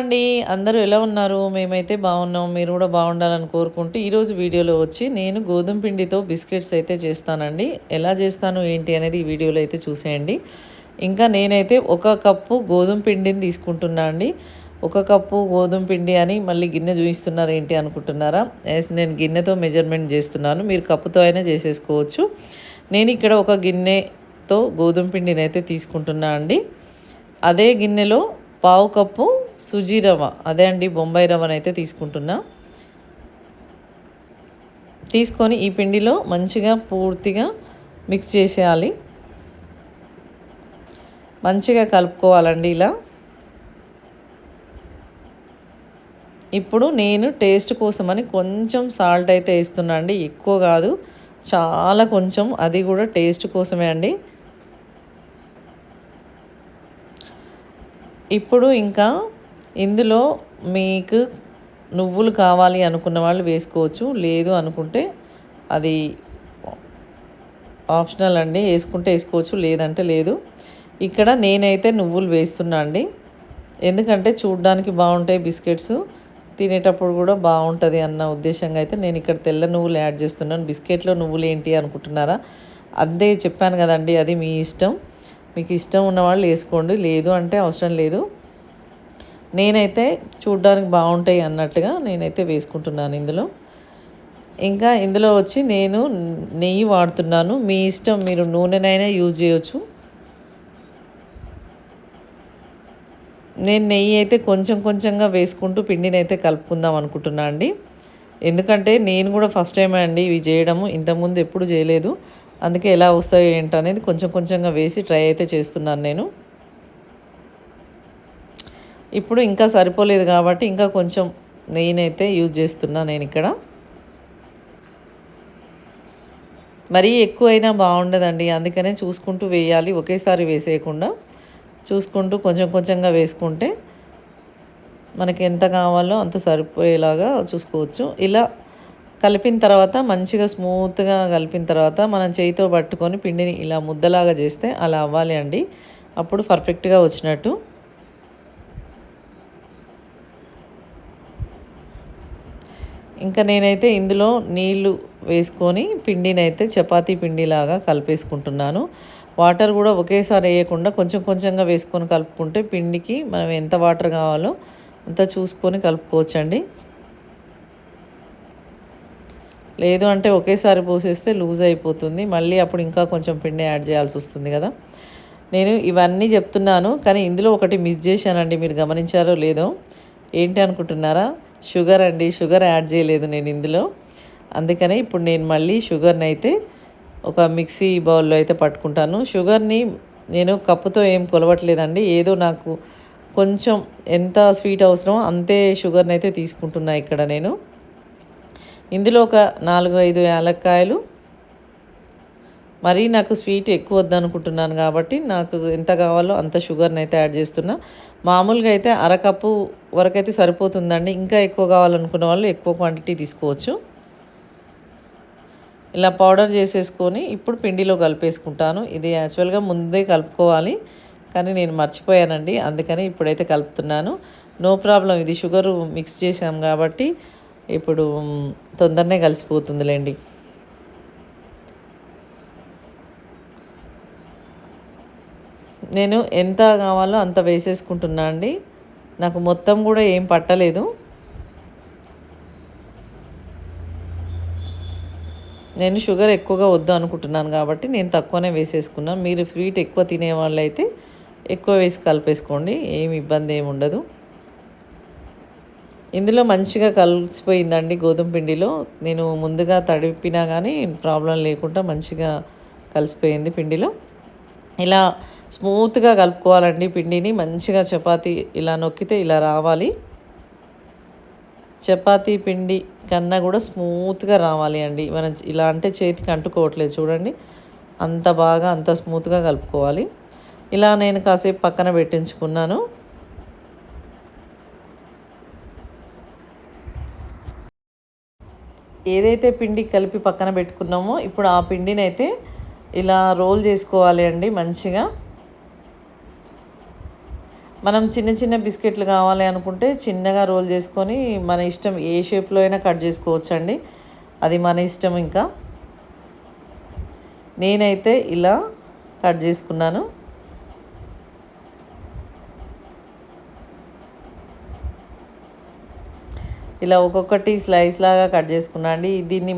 అండి. అందరూ ఎలా ఉన్నారు? మేమైతే బాగున్నాం. మీరు కూడా బాగుండాలని కోరుకుంటూ ఈరోజు వీడియోలో వచ్చి నేను గోధుమ పిండితో బిస్కెట్స్ అయితే చేస్తానండి. ఎలా చేస్తాను ఏంటి అనేది ఈ వీడియోలో అయితే చూసేయండి. ఇంకా నేనైతే ఒక కప్పు గోధుమ పిండిని తీసుకుంటున్నా అండి. ఒక కప్పు గోధుమ పిండి అని మళ్ళీ గిన్నె చూపిస్తున్నారు ఏంటి అనుకుంటున్నారా? ఎస్, నేను గిన్నెతో మెజర్మెంట్ చేస్తున్నాను. మీరు కప్పుతో అయినా చేసేసుకోవచ్చు. నేను ఇక్కడ ఒక గిన్నెతో గోధుమ పిండిని అయితే తీసుకుంటున్నా అండి. అదే గిన్నెలో పావు కప్పు సుజీ రవ్వ, అదే అండి బొంబాయి రవ్వనైతే తీసుకుంటున్నా. తీసుకొని ఈ పిండిలో మంచిగా పూర్తిగా మిక్స్ చేసేయాలి. మంచిగా కలుపుకోవాలండి ఇలా. ఇప్పుడు నేను టేస్ట్ కోసమని కొంచెం సాల్ట్ అయితే వేస్తున్నా అండి. ఎక్కువ కాదు, చాలా కొంచెం, అది కూడా టేస్ట్ కోసమే అండి. ఇప్పుడు ఇంకా ఇందులో మీకు నువ్వులు కావాలి అనుకున్న వాళ్ళు వేసుకోవచ్చు, లేదు అనుకుంటే అది ఆప్షనల్ అండి. వేసుకుంటే వేసుకోవచ్చు, లేదంటే లేదు. ఇక్కడ నేనైతే నువ్వులు వేస్తున్నా అండి. ఎందుకంటే చూడడానికి బాగుంటాయి బిస్కెట్స్, తినేటప్పుడు కూడా బాగుంటుంది అన్న ఉద్దేశంగా అయితే నేను ఇక్కడ తెల్ల నువ్వులు యాడ్ చేస్తున్నాను. బిస్కెట్లో నువ్వులు ఏంటి అనుకుంటున్నారా? అదే చెప్పాను కదండి, అది మీ ఇష్టం. మీకు ఇష్టం ఉన్నవాళ్ళు వేసుకోండి, లేదు అంటే అవసరం లేదు. నేనైతే చూడ్డానికి బాగుంటాయి అన్నట్టుగా నేనైతే వేసుకుంటున్నాను ఇందులో. ఇంకా ఇందులో వచ్చి నేను నెయ్యి వాడుతున్నాను. మీ ఇష్టం, మీరు నూనెనైనా యూజ్ చేయొచ్చు. నేను నెయ్యి అయితే కొంచెం కొంచెంగా వేసుకుంటూ పిండిని అయితే కలుపుకుందాం అనుకుంటున్నా అండి. ఎందుకంటే నేను కూడా ఫస్ట్ టైం అండి ఇవి చేయడము, ఇంతకుముందు ఎప్పుడు చేయలేదు. అందుకే ఎలా వస్తాయో ఏంటనేది కొంచెం కొంచెంగా వేసి ట్రై అయితే చేస్తున్నాను నేను. ఇప్పుడు ఇంకా సరిపోలేదు కాబట్టి ఇంకా కొంచెం నెయ్యినైతే యూజ్ చేస్తున్నా నేను ఇక్కడ. మరీ ఎక్కువైనా బాగుండదండి, అందుకనే చూసుకుంటూ వేయాలి. ఒకేసారి వేసేయకుండా చూసుకుంటూ కొంచెం కొంచెంగా వేసుకుంటే మనకి ఎంత కావాలో అంత సరిపోయేలాగా చూసుకోవచ్చు. ఇలా కలిపిన తర్వాత మంచిగా స్మూత్గా కలిపిన తర్వాత మనం చేయితో పట్టుకొని పిండిని ఇలా ముద్దలాగా చేస్తే అలా అవ్వాలి అండి. అప్పుడు పర్ఫెక్ట్గా వచ్చినట్టు. ఇంకా నేనైతే ఇందులో నీళ్లు వేసుకొని పిండిని అయితే చపాతీ పిండిలాగా కలిపేసుకుంటున్నాను. వాటర్ కూడా ఒకేసారి వేయకుండా కొంచెం కొంచెంగా వేసుకొని కలుపుకుంటే పిండికి మనం ఎంత వాటర్ కావాలో అంత చూసుకొని కలుపుకోవచ్చండి. లేదు అంటే ఒకేసారి పోసేస్తే లూజ్ అయిపోతుంది, మళ్ళీ అప్పుడు ఇంకా కొంచెం పిండి యాడ్ చేయాల్సి వస్తుంది కదా. నేను ఇవన్నీ చెప్తున్నాను, కానీ ఇందులో ఒకటి మిస్ చేశానండి, మీరు గమనించారో లేదో. ఏంటి అనుకుంటున్నారా? షుగర్ అండి. షుగర్ యాడ్ చేయలేదు నేను ఇందులో. అందుకనే ఇప్పుడు నేను మళ్ళీ షుగర్ని అయితే ఒక మిక్సీ బౌల్లో అయితే పట్టుకుంటాను. షుగర్ని నేను కప్పుతో ఏం కొలవట్లేదండి, ఏదో నాకు కొంచెం ఎంత స్వీట్ అవసరమో అంతే షుగర్ని అయితే తీసుకుంటున్నా ఇక్కడ నేను. ఇందులో ఒక 4-5 యాలక్కాయలు, మరీ నాకు స్వీట్ ఎక్కువ వద్దనుకుంటున్నాను కాబట్టి నాకు ఎంత కావాలో అంత షుగర్ని అయితే యాడ్ చేస్తున్నా. మామూలుగా అయితే అరకప్పు వరకు అయితే సరిపోతుందండి. ఇంకా ఎక్కువ కావాలనుకున్న వాళ్ళు ఎక్కువ క్వాంటిటీ తీసుకోవచ్చు. ఇలా పౌడర్ చేసేసుకొని ఇప్పుడు పిండిలో కలిపేసుకుంటాను. ఇది యాక్చువల్గా ముందే కలుపుకోవాలి, కానీ నేను మర్చిపోయానండి, అందుకని ఇప్పుడైతే కలుపుతున్నాను. నో ప్రాబ్లం, ఇది షుగరు మిక్స్ చేసాం కాబట్టి ఇప్పుడు తొందరనే కలిసిపోతుందిలేండి. నేను ఎంత కావాలో అంత వేసేసుకుంటున్నా అండి. నాకు మొత్తం కూడా ఏం పట్టలేదు. నేను షుగర్ ఎక్కువగా వద్దు అనుకుంటున్నాను కాబట్టి నేను తక్కువనే వేసేసుకున్నాను. మీరు స్వీట్ ఎక్కువ తినే వాళ్ళైతే ఎక్కువ వేసి కలిపేసుకోండి, ఏమి ఇబ్బంది ఏమి ఉండదు. ఇందులో మంచిగా కలిసిపోయిందండి గోధుమ పిండిలో. నేను ముందుగా తడిపినా కానీ ప్రాబ్లం లేకుండా మంచిగా కలిసిపోయింది పిండిలో. ఇలా స్మూత్గా కలుపుకోవాలండి పిండిని. మంచిగా చపాతీ ఇలా నొక్కితే ఇలా రావాలి. చపాతీ పిండి కన్నా కూడా స్మూత్గా రావాలి అండి. మనం ఇలా అంటే చేతికి అంటుకోవట్లేదు చూడండి, అంత బాగా అంత స్మూత్గా కలుపుకోవాలి. ఇలా నేను కాసేపు పక్కన పెట్టించుకున్నాను. ఏదైతే పిండి కలిపి పక్కన పెట్టుకున్నామో ఇప్పుడు ఆ పిండిని అయితే ఇలా రోల్ చేసుకోవాలి అండి మంచిగా. మనం చిన్న చిన్న బిస్కెట్లు కావాలి అనుకుంటే చిన్నగా రోల్ చేసుకొని మన ఇష్టం ఏ షేప్లో అయినా కట్ చేసుకోవచ్చండి. అది మన ఇష్టం. ఇంకా నేనైతే ఇలా కట్ చేసుకున్నాను. ఇలా ఒక్కొక్కటి స్లైస్ లాగా కట్ చేసుకున్నా అండి. దీన్ని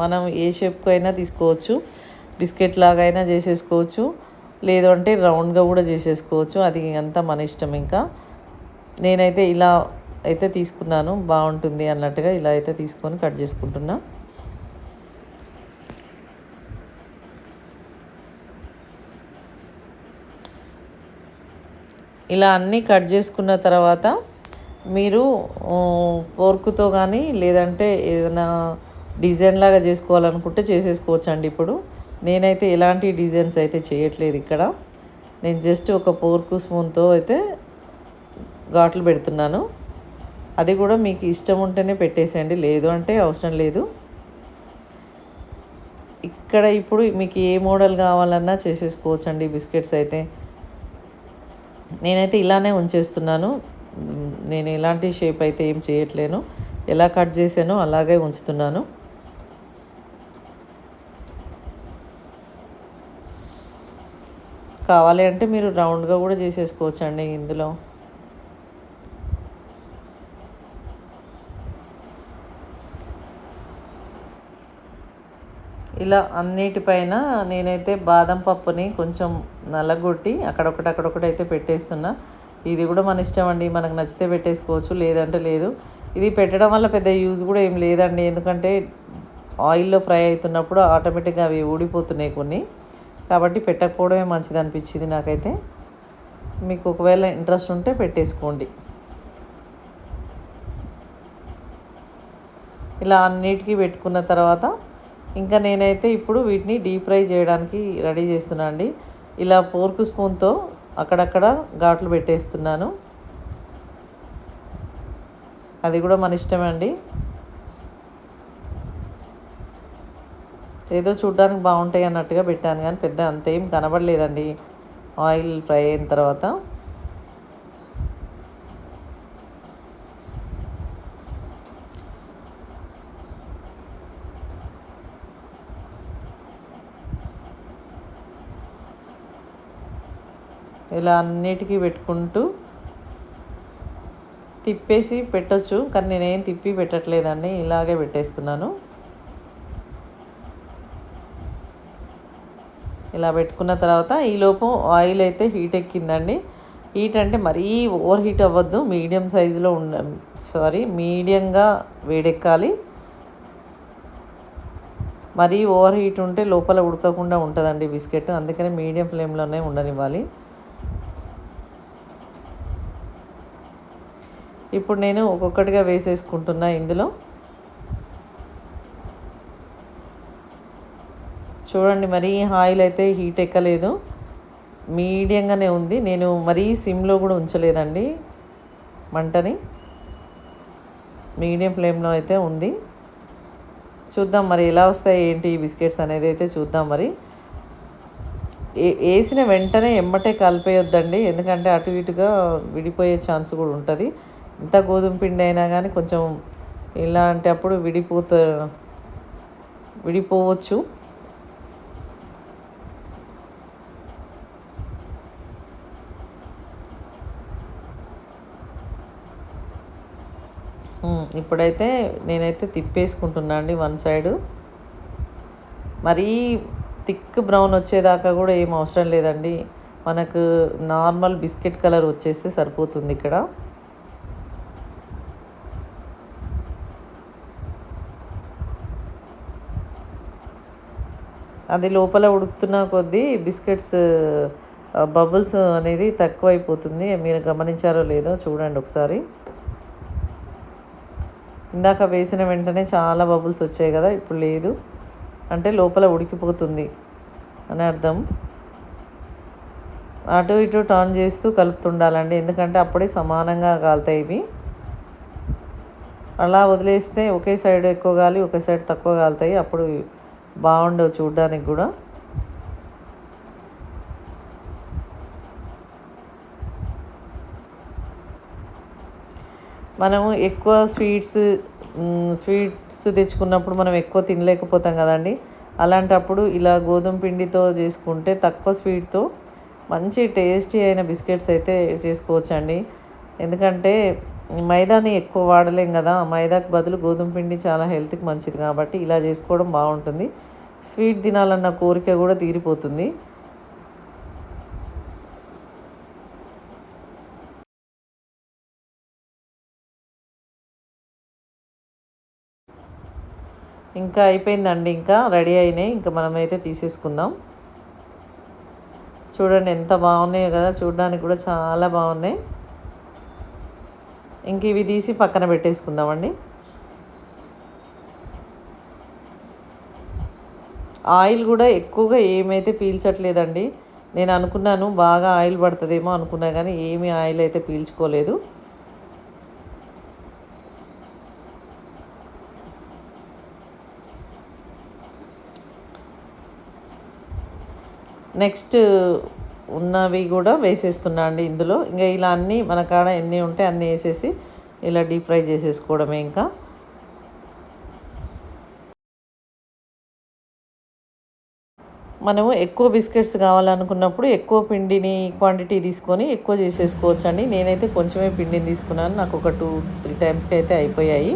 మనం ఏ షేప్కి అయినా తీసుకోవచ్చు. బిస్కెట్ లాగా అయినా చేసేసుకోవచ్చు, లేదు అంటే రౌండ్గా కూడా చేసేసుకోవచ్చు. అది అంతా మన ఇష్టం. ఇంకా నేనైతే ఇలా అయితే తీసుకున్నాను, బాగుంటుంది అన్నట్టుగా ఇలా అయితే తీసుకొని కట్ చేసుకుంటున్నా. ఇలా అన్నీ కట్ చేసుకున్న తర్వాత మీరు ఫోర్క్తో కానీ లేదంటే ఏదైనా డిజైన్ లాగా చేసుకోవాలనుకుంటే చేసేసుకోవచ్చు అండి. ఇప్పుడు నేనైతే ఎలాంటి డిజైన్స్ అయితే చేయట్లేదు ఇక్కడ. నేను జస్ట్ ఒక ఫోర్క్ స్పూన్తో అయితే ఘాట్లు పెడుతున్నాను. అది కూడా మీకు ఇష్టం ఉంటేనే పెట్టేసేయండి, లేదు అంటే అవసరం లేదు. ఇక్కడ ఇప్పుడు మీకు ఏ మోడల్ కావాలన్నా చేసేసుకోవచ్చు అండి బిస్కెట్స్ అయితే. నేనైతే ఇలానే ఉంచేస్తున్నాను. నేను ఎలాంటి షేప్ అయితే ఏం చేయట్లేను, ఎలా కట్ చేసానో అలాగే ఉంచుతున్నాను. కావాలి అంటే మీరు రౌండ్గా కూడా చేసేసుకోవచ్చు అండి. ఇందులో ఇలా అన్నిటిపైన నేనైతే బాదం పప్పుని కొంచెం నల్లగొట్టి అక్కడొకటి అయితే పెట్టేస్తున్నా. ఇది కూడా మన ఇష్టం అండి, మనకు నచ్చితే పెట్టేసుకోవచ్చు, లేదంటే లేదు. ఇది పెట్టడం వల్ల పెద్ద యూజ్ కూడా ఏం లేదండి, ఎందుకంటే ఆయిల్లో ఫ్రై అవుతున్నప్పుడు ఆటోమేటిక్గా అవి ఊడిపోతున్నాయి కొన్ని. కాబట్టి పెట్టకపోవడమే మంచిది అనిపించింది నాకైతే. మీకు ఒకవేళ ఇంట్రెస్ట్ ఉంటే పెట్టేసుకోండి. ఇలా అన్నిటికీ పెట్టుకున్న తర్వాత ఇంకా నేనైతే ఇప్పుడు వీటిని డీప్ ఫ్రై చేయడానికి రెడీ చేస్తున్నా అండి. ఇలా ఫోర్క్ స్పూన్తో అక్కడక్కడ ఘాట్లు పెట్టేస్తున్నాను. అది కూడా మన ఇష్టమే అండి. ఏదో చూడ్డానికి బాగుంటాయి అన్నట్టుగా పెట్టాను, కానీ పెద్ద అంతేం కనబడలేదండి ఆయిల్ ఫ్రై అయిన తర్వాత. ఇలా అన్నిటికీ పెట్టుకుంటూ తిప్పేసి పెట్టచ్చు, కానీ నేనేం తిప్పి పెట్టట్లేదండి, ఇలాగే పెట్టేస్తున్నాను. ఇలా పెట్టుకున్న తర్వాత ఈలోపు ఆయిల్ అయితే హీట్ ఎక్కిందండి. హీట్ అంటే మరీ ఓవర్ హీట్ అవ్వద్దు, మీడియం సైజులో మీడియంగా వేడెక్కాలి. మరీ ఓవర్ హీట్ ఉంటే లోపల ఉడకకుండా ఉంటుందండి బిస్కెట్, అందుకని మీడియం ఫ్లేమ్లోనే ఉండనివ్వాలి. ఇప్పుడు నేను ఒక్కొక్కటిగా వేసేసుకుంటున్నా ఇందులో. చూడండి, మరీ ఆయిల్ అయితే హీట్ ఎక్కలేదు, మీడియంగానే ఉంది. నేను మరీ సిమ్లో కూడా ఉంచలేదండి మంటని, మీడియం ఫ్లేమ్లో అయితే ఉంది. చూద్దాం మరి ఎలా వస్తాయి ఏంటి బిస్కెట్స్ అనేది అయితే చూద్దాం. మరి వేసిన వెంటనే ఎమ్మటే కలిపేయొద్దండి, ఎందుకంటే అటు ఇటుగా విడిపోయే ఛాన్స్ కూడా ఉంటుంది. ఎంత గోధుమ పిండి అయినా కానీ కొంచెం ఇలాంటప్పుడు విడిపోవచ్చు. ఇప్పుడైతే నేనైతే తిప్పేసుకుంటున్నా అండి వన్ సైడు. మరీ థిక్ బ్రౌన్ వచ్చేదాకా కూడా ఏం అవసరం లేదండి, మనకు నార్మల్ బిస్కెట్ కలర్ వచ్చేస్తే సరిపోతుంది ఇక్కడ. అది లోపల ఉడుకుతున్న కొద్దీ బిస్కెట్స్ బబుల్స్ అనేది తక్కువైపోతుంది. మీరు గమనించారో లేదో చూడండి ఒకసారి. ఇందాక వేసిన వెంటనే చాలా బబుల్స్ వచ్చాయి కదా, ఇప్పుడు లేదు అంటే లోపల ఉడికిపోతుంది అని అర్థం. అటు ఇటు టర్న్ చేస్తూ కలుపుతుండాలండి, ఎందుకంటే అప్పుడే సమానంగా కాలుతాయి ఇవి. అలా వదిలేస్తే ఒకే సైడ్ ఎక్కువ గాలి ఒకే సైడ్ తక్కువ కాలుతాయి, అప్పుడు బాగుండవు చూడడానికి కూడా. మనము ఎక్కువ స్వీట్స్ తెచ్చుకున్నప్పుడు మనం ఎక్కువ తినలేకపోతాం కదండి. అలాంటప్పుడు ఇలా గోధుమ పిండితో చేసుకుంటే తక్కువ స్వీట్తో మంచి టేస్టీ అయిన బిస్కెట్స్ అయితే చేసుకోవచ్చండి. ఎందుకంటే మైదాని ఎక్కువ వాడలేం కదా, మైదాకు బదులు గోధుమ పిండి చాలా హెల్త్కి మంచిది కాబట్టి ఇలా చేసుకోవడం బాగుంటుంది. స్వీట్ తినాలన్న కోరిక కూడా తీరిపోతుంది. ఇంకా అయిపోయిందండి, ఇంకా రెడీ అయినాయి. ఇంకా మనమైతే తీసేసుకుందాం. చూడండి ఎంత బాగున్నాయో కదా, చూడడానికి కూడా చాలా బాగున్నాయి. ఇంక ఇవి తీసి పక్కన పెట్టేసుకుందామండి. ఆయిల్ కూడా ఎక్కువగా ఏమైతే పీల్చట్లేదండి. నేను అనుకున్నాను బాగా ఆయిల్ పడుతుందేమో అనుకున్నా, కానీ ఏమీ ఆయిల్ అయితే పీల్చుకోలేదు. నెక్స్ట్ ఉన్నవి కూడా వేసేస్తున్నా అండి ఇందులో. ఇంకా ఇలా అన్నీ మన కాడ ఎన్ని ఉంటే అన్నీ వేసేసి ఇలా డీప్ ఫ్రై చేసేసుకోవడమే. ఇంకా మనము ఎక్కువ బిస్కెట్స్ కావాలనుకున్నప్పుడు ఎక్కువ పిండిని క్వాంటిటీ తీసుకొని ఎక్కువ చేసేసుకోవచ్చు అండి. నేనైతే కొంచెమే పిండిని తీసుకున్నాను, నాకు ఒక 2-3 టైమ్స్కి అయితే అయిపోయాయి.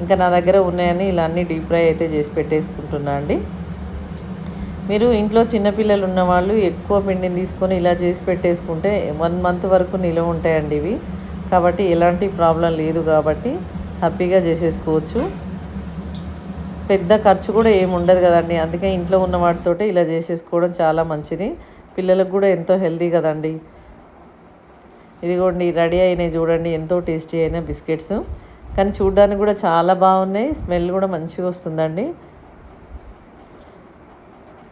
ఇంకా నా దగ్గర ఉన్నాయని ఇలా అన్నీ డీప్ ఫ్రై అయితే చేసి పెట్టేసుకుంటున్నా అండి. మీరు ఇంట్లో చిన్నపిల్లలు ఉన్నవాళ్ళు ఎక్కువ పిండిని తీసుకొని ఇలా చేసి పెట్టేసుకుంటే 1 మంత్ వరకు నిలువ ఉంటాయండి ఇవి. కాబట్టి ఎలాంటి ప్రాబ్లం లేదు, కాబట్టి హ్యాపీగా చేసేసుకోవచ్చు. పెద్ద ఖర్చు కూడా ఏమి ఉండదు కదండి. అందుకే ఇంట్లో ఉన్న వాటితోటి ఇలా చేసేసుకోవడం చాలా మంచిది. పిల్లలకు కూడా ఎంతో హెల్తీ కదండి. ఇదిగోండి రెడీ అయినాయి చూడండి, ఎంతో టేస్టీ అయిన బిస్కెట్స్. కానీ చూడడానికి కూడా చాలా బాగున్నాయి, స్మెల్ కూడా మంచిగా వస్తుందండి.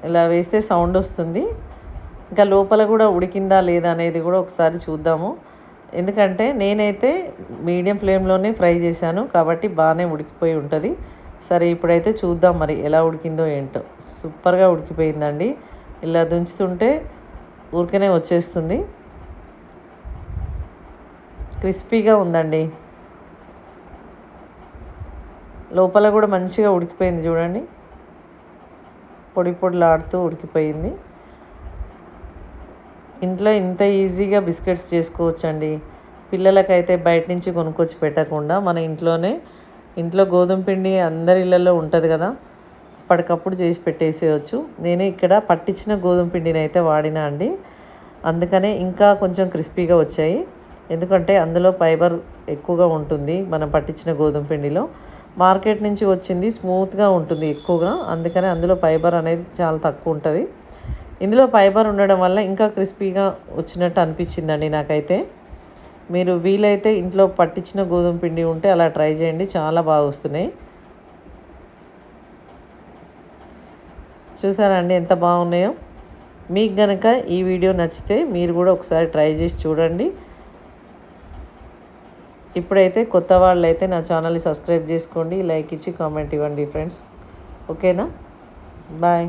ఇలా వేస్తే సౌండ్ వస్తుంది. ఇంకా లోపల కూడా ఉడికిందా లేదా అనేది కూడా ఒకసారి చూద్దాము. ఎందుకంటే నేనైతే మీడియం ఫ్లేమ్లోనే ఫ్రై చేశాను కాబట్టి బాగానే ఉడికిపోయి ఉంటుంది. సరే ఇప్పుడైతే చూద్దాం మరి ఎలా ఉడికిందో ఏంటో. సూపర్గా ఉడికిపోయిందండి. ఇలా దించుతుంటే ఊరికనే వచ్చేస్తుంది. క్రిస్పీగా ఉందండి, లోపల కూడా మంచిగా ఉడికిపోయింది చూడండి, పొడి పొడిలాడుతూ ఉడికిపోయింది. ఇంట్లో ఇంత ఈజీగా బిస్కెట్స్ చేసుకోవచ్చండి. పిల్లలకైతే బయట నుంచి కొనుక్కొచ్చి పెట్టకుండా మన ఇంట్లో గోధుమ పిండి అందరి ఇళ్ళల్లో ఉంటుంది కదా, అప్పటికప్పుడు చేసి పెట్టేసేయచ్చు. నేను ఇక్కడ పట్టించిన గోధుమ పిండిని అయితే వాడినా అండి, అందుకనే ఇంకా కొంచెం క్రిస్పీగా వచ్చాయి. ఎందుకంటే అందులో ఫైబర్ ఎక్కువగా ఉంటుంది మనం పట్టించిన గోధుమ పిండిలో. మార్కెట్ నుంచి వచ్చింది స్మూత్గా ఉంటుంది ఎక్కువగా, అందుకని అందులో ఫైబర్ అనేది చాలా తక్కువ ఉంటుంది. ఇందులో ఫైబర్ ఉండడం వల్ల ఇంకా క్రిస్పీగా వచ్చినట్టు అనిపించిందండి నాకైతే. మీరు వీలైతే ఇంట్లో పట్టించిన గోధుమ పిండి ఉంటే అలా ట్రై చేయండి, చాలా బాగా వస్తున్నాయి. చూసారండి ఎంత బాగున్నాయో. మీకు కనుక ఈ వీడియో నచ్చితే మీరు కూడా ఒకసారి ట్రై చేసి చూడండి. ఇప్పుడైతే కొత్త వాళ్ళు అయితే నా ఛానల్ని సబ్స్క్రైబ్ చేసుకోండి, లైక్ ఇచ్చి కామెంట్ ఇవ్వండి ఫ్రెండ్స్. ఓకేనా, బాయ్.